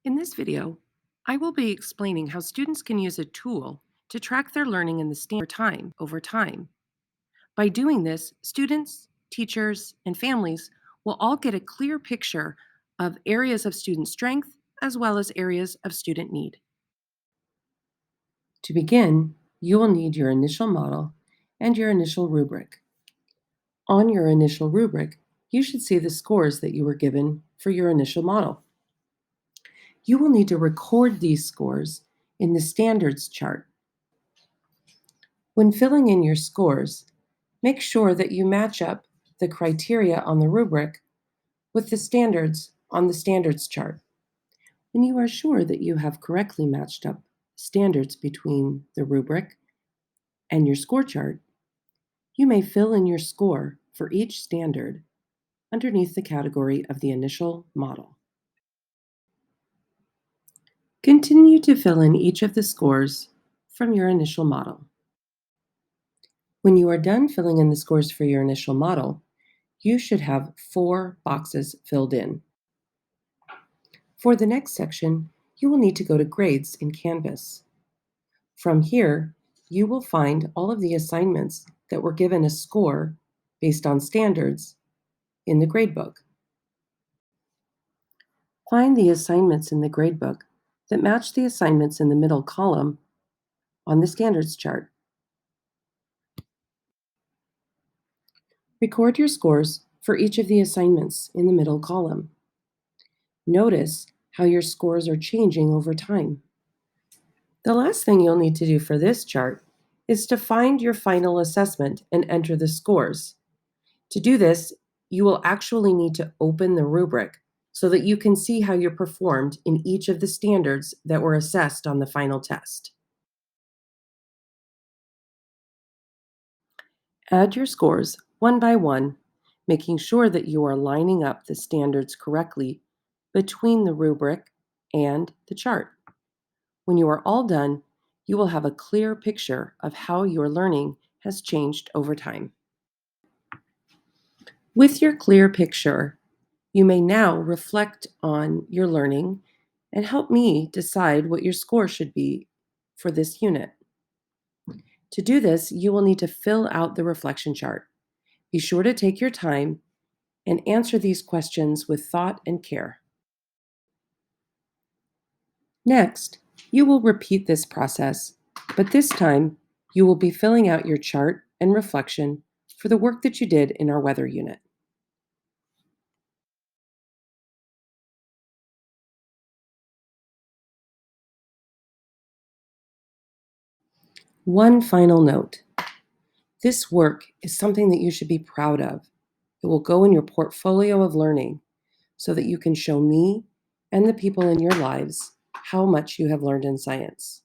In this video, I will be explaining how students can use a tool to track their learning in the standard time over time. By doing this, students, teachers, and families will all get a clear picture of areas of student strength as well as areas of student need. To begin, you will need your initial model and your initial rubric. On your initial rubric, you should see the scores that you were given for your initial model. You will need to record these scores in the standards chart. When filling in your scores, make sure that you match up the criteria on the rubric with the standards on the standards chart. When you are sure that you have correctly matched up standards between the rubric and your score chart, you may fill in your score for each standard underneath the category of the initial model. Continue to fill in each of the scores from your initial model. When you are done filling in the scores for your initial model, you should have 4 boxes filled in. For the next section, you will need to go to Grades in Canvas. From here, you will find all of the assignments that were given a score based on standards in the gradebook. Find the assignments in the gradebook that match the assignments in the middle column on the standards chart. Record your scores for each of the assignments in the middle column. Notice how your scores are changing over time. The last thing you'll need to do for this chart is to find your final assessment and enter the scores. To do this, you will actually need to open the rubric so that you can see how you performed in each of the standards that were assessed on the final test. Add your scores one by one, making sure that you are lining up the standards correctly between the rubric and the chart. When you are all done, you will have a clear picture of how your learning has changed over time. With your clear picture, you may now reflect on your learning and help me decide what your score should be for this unit. To do this, you will need to fill out the reflection chart. Be sure to take your time and answer these questions with thought and care. Next, you will repeat this process, but this time you will be filling out your chart and reflection for the work that you did in our weather unit. One final note. This work is something that you should be proud of. It will go in your portfolio of learning so that you can show me and the people in your lives how much you have learned in science.